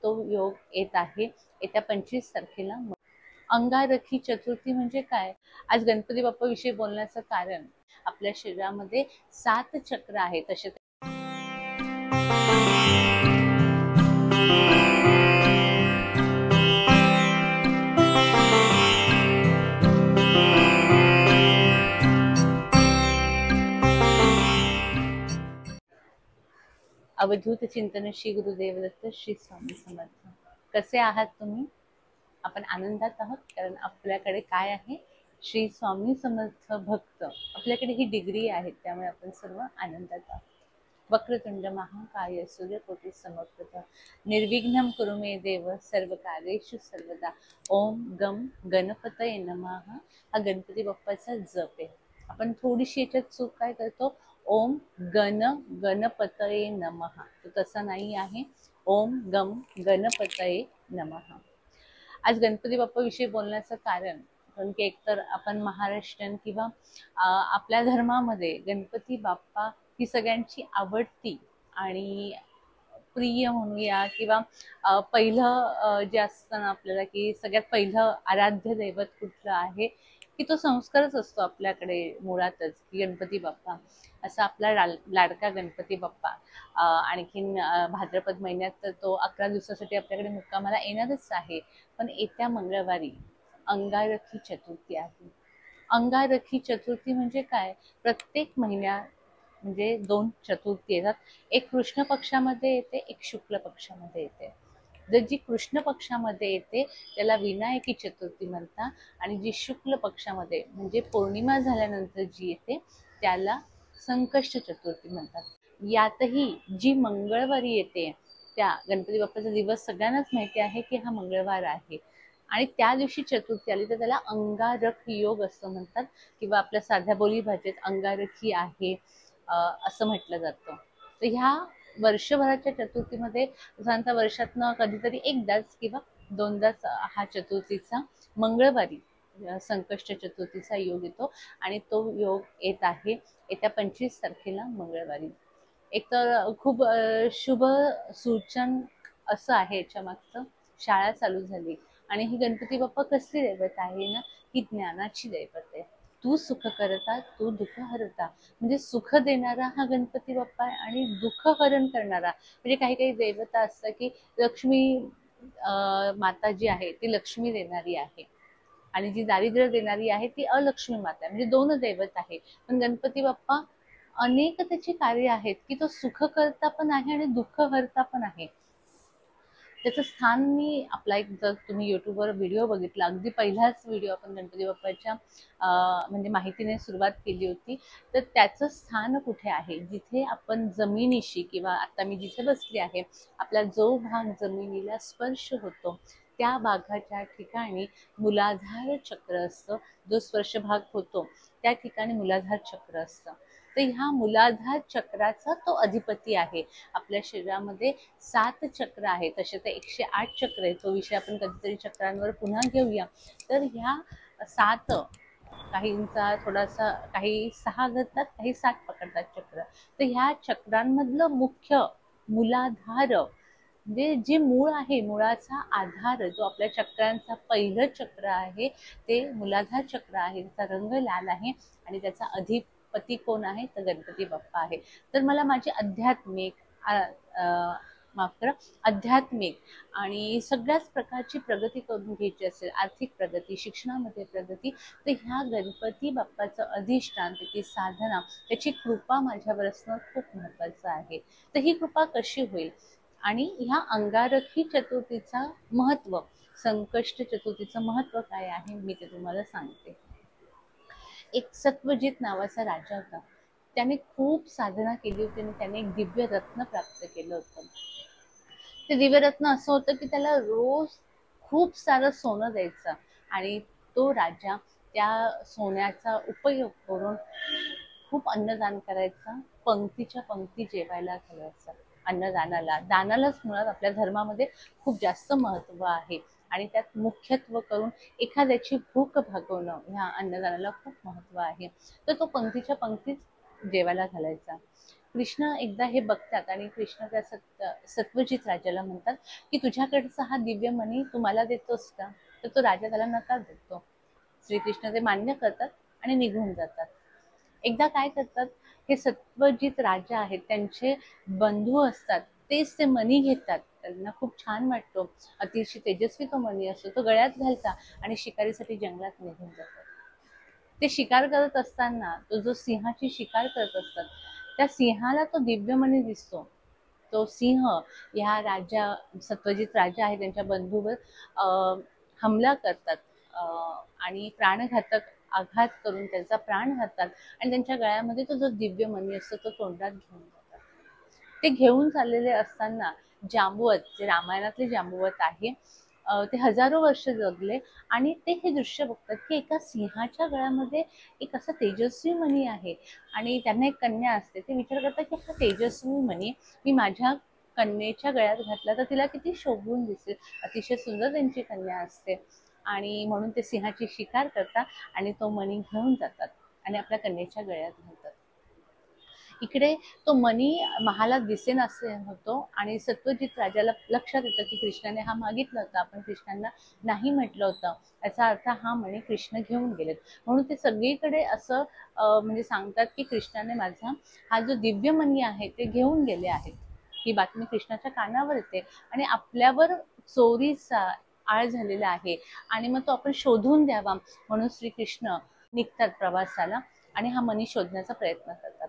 तो योग येत आहे येत्या 25 तारखेला। अंगारकी चतुर्थी म्हणजे काय? आज गणपती बाप्पा विषयी बोलण्याचं कारण आपल्या शरीरामध्ये 7 चक्र आहेत तसे अवधूत चिंतन श्री गुरुदेव दत्त श्री स्वामी समर्थ। कसे आहात तुम्ही? आपण आनंदात आहोत कारण आपल्याकडे काय आहे? श्री स्वामी समर्थ भक्त आपल्याकडे ही डिग्री आहे, त्यामुळे आपण सर्व आनंदात आहोत। वक्रतुंड महाकाय सूर्यकोटि समप्रभ निर्विघ्नं कुरु मे देव सर्व कार्येषु सर्वदा। ओम गम गणपतये नमः हा गणपती बाप्पाचा जप आहे। आपण थोडीशी याच्यात चूक काय करतो, ओम गणपतये नमः, तो तसा नाही आहे। ओम गम गणपतये नमः। आज गणपती बाप्पा विषयी बोलण्याचं कारण की एकतर आपण महाराष्ट्रीयन किंवा आपल्या धर्मामध्ये गणपती बाप्पा ही सगळ्यांची आवडती आणि प्रिय म्हणूया किंवा पहिलं जे असतं ना आपल्याला की सगळ्यात पहिलं आराध्य दैवत कुठलं आहे की तो संस्कारच असतो आपल्याकडे मुळातच की गणपती बाप्पा असा आपला लाडका गणपती बाप्पा। आणखीन भाद्रपद महिन्यात तर तो 11 दिवसासाठी आपल्याकडे मुक्कामाला येणारच आहे। पण येत्या मंगळवारी अंगारकी चतुर्थी आहे। अंगारकी चतुर्थी म्हणजे काय? प्रत्येक महिन्यात म्हणजे 2 चतुर्थी येतात, एक कृष्ण पक्षामध्ये येते, एक शुक्ल पक्षामध्ये येते। जर जी कृष्ण पक्षामध्ये येते त्याला विनायकी चतुर्थी म्हणतात आणि जी शुक्ल पक्षामध्ये म्हणजे पौर्णिमा झाल्यानंतर जी येते त्याला संकष्ट चतुर्थी म्हणतात। यातही जी मंगळवारी येते त्या गणपती बाप्पाचा दिवस सगळ्यांनाच माहिती आहे की हा मंगळवार आहे आणि त्या दिवशी चतुर्थी आली तर त्याला अंगारक योग असं म्हणतात किंवा आपल्या साध्या बोली भाषेत अंगारकी आहे असं म्हटलं जातं। तर ह्या वर्षभराच्या चतुर्थीमध्ये साधारणतः वर्षातनं कधीतरी एकदाच किंवा दोनदाच हा चतुर्थीचा मंगळवारी संकष्ट चतुर्थीचा योग येतो आणि तो योग येत आहे येत्या 25 तारखेला मंगळवारी। एक तर खूप शुभ सूचन असं आहे याच्या मागचं। शाळा चालू झाली आणि ही गणपती बाप्पा कसली दैवत आहे ना, ही ज्ञानाची दैवत आहे। तू सुख करता तू दुःख हरता, म्हणजे सुख देणारा हा गणपती बाप्पा आहे आणि दुःख हरण करणारा म्हणजे काही काही दैवता असतं की लक्ष्मी माता जी आहे ती लक्ष्मी देणारी आहे आणि जी दारिद्र्य देणारी आहे ती अलक्ष्मी माता आहे, म्हणजे 2 दैवत आहे। पण गणपती बाप्पा अनेक त्याची कार्य आहेत की तो सुख करता पण आहे आणि दुःख हरता पण आहे। त्याचं स्थान मी आपला एक जर तुम्ही युट्यूबवर व्हिडिओ बघितला, अगदी पहिलाच व्हिडिओ आपण गणपती बाप्पाच्या म्हणजे माहितीने सुरुवात केली होती, तर त्याचं स्थान कुठे आहे, जिथे आपण जमिनीशी किंवा आता मी जिथे बसली आहे आपला जो भाग जमिनीला स्पर्श होतो त्या भागाच्या ठिकाणी मूलाधार चक्र असतं। जो स्पर्श भाग होतो त्या ठिकाणी मूलाधार चक्र असतं। तर ह्या मूलाधार चक्राचा तो अधिपती आहे। आपल्या शरीरामध्ये 7 चक्र आहेत, तसे तर 108 चक्र आहेत, तो विषय आपण कधीतरी चक्रांवर पुन्हा घेऊया। तर ह्या 7 काहींचा थोडासा काही 6 धरतात काही 7 पकडतात चक्र। तर ह्या चक्रांमधलं मुख्य मूलाधार म्हणजे जे मूळ आहे, मुळाचा आधार जो आपल्या चक्रांचा पहिलं चक्र आहे ते मूलाधार चक्र आहे। त्याचा रंग लाल आहे आणि त्याचा अधिपती कोण आहे तर गणपती बाप्पा आहे। तर मला माझी आध्यात्मिक आणि सगळ्याच प्रकारची प्रगती करून घ्यायची असेल, आर्थिक प्रगती, शिक्षणामध्ये प्रगती, तर ह्या गणपती बाप्पाचं अधिष्ठान, त्याची साधना, त्याची कृपा माझ्यावर असणं खूप महत्त्वाचं आहे। तर ही कृपा कशी होईल आणि ह्या अंगारकी चतुर्थीचा महत्त्व, संकष्ट चतुर्थीचं महत्त्व काय आहे मी ते तुम्हाला सांगते। एक सत्वजित नावाचा राजा होता, त्याने खूप साधना केली होती आणि त्याने एक दिव्य रत्न प्राप्त केलं होतं। ते दिव्य रत्न असं होतं की त्याला रोज खूप सारं सोनं द्यायचं आणि तो राजा त्या सोन्याचा उपयोग करून खूप अन्नदान करायचा, पंक्तीच्या पंक्ती जेवायला घालायचा। अन्नदानाला, दानालाच मुळात आपल्या धर्मामध्ये खूप जास्त महत्त्व आहे आणि त्यात मुख्यत्व करून एखाद्याची भूक भागवणं ह्या अन्नदानाला खूप महत्त्व आहे। तर तो पंक्तीच्या पंक्तीच जेवायला घालायचा। कृष्ण एकदा हे बघतात आणि कृष्ण त्या सत्वजित राजाला म्हणतात की तुझ्याकडचा हा दिव्य मणी तू मला देतोस का? तर तो राजा त्याला नकार देतो. श्रीकृष्ण ते मान्य करतात आणि निघून जातात. एकदा काय करतात, हे सत्वजित राजा आहेत त्यांचे बंधू असतात, तेच ते मणी घेतात. त्यांना खूप छान वाटतो, अतिशय तेजस्वी तो मणी असतो, तो गळ्यात घालता आणि शिकारीसाठी जंगलात निघून जातात. ते शिकार करत असताना तो जो सिंहाची शिकार करत असतात, त्या सिंहाला तो दिव्यमणी दिसतो. तो सिंह ह्या राजा सत्वजित राजा आहे त्यांच्या बंधूवर हमला करतात आणि प्राणघातक आघात करून त्यांचा प्राण घालतात आणि त्यांच्या गळ्यामध्ये तो जो दिव्य मणी असतो तो तोंडात घेऊन जातात. ते घेऊन चाललेले असताना जांबवत, जे रामायणातले जांबवत आहे, ते हजारो वर्ष जगले आणि ते हे दृश्य बघतात की एका सिंहाच्या गळ्यामध्ये एक असा तेजस्वी मणी आहे आणि त्यांना एक कन्या असते. ते विचार करतात की हा तेजस्वी मणी मी माझ्या कन्येच्या गळ्यात घातला तर तिला किती शोभून दिसेल. अतिशय सुंदर त्यांची कन्या असते आणि म्हणून ते सिंहाची शिकार करतात आणि तो मणी घेऊन जातात आणि आपल्या कन्येच्या गळ्यात घालतात. इकडे तो मणी महालात दिसेनासे होतो आणि सत्वजित राजाला लक्षात येतं की कृष्णाने हा मागितला होता, आपण कृष्णांना नाही म्हटलं होतं, याचा अर्थ हा मणी कृष्ण घेऊन गेलेत. म्हणून ते सगळीकडे असं म्हणजे सांगतात की कृष्णाने माझा हा जो दिव्य मणी आहे ते घेऊन गेले आहेत. ही बातमी कृष्णाच्या कानावर येते आणि आपल्यावर चोरीचा आळ झालेला आहे आणि मग तो आपण शोधून द्यावा म्हणून श्रीकृष्ण निघतात प्रवासाला आणि हा मणी शोधण्याचा प्रयत्न करतात.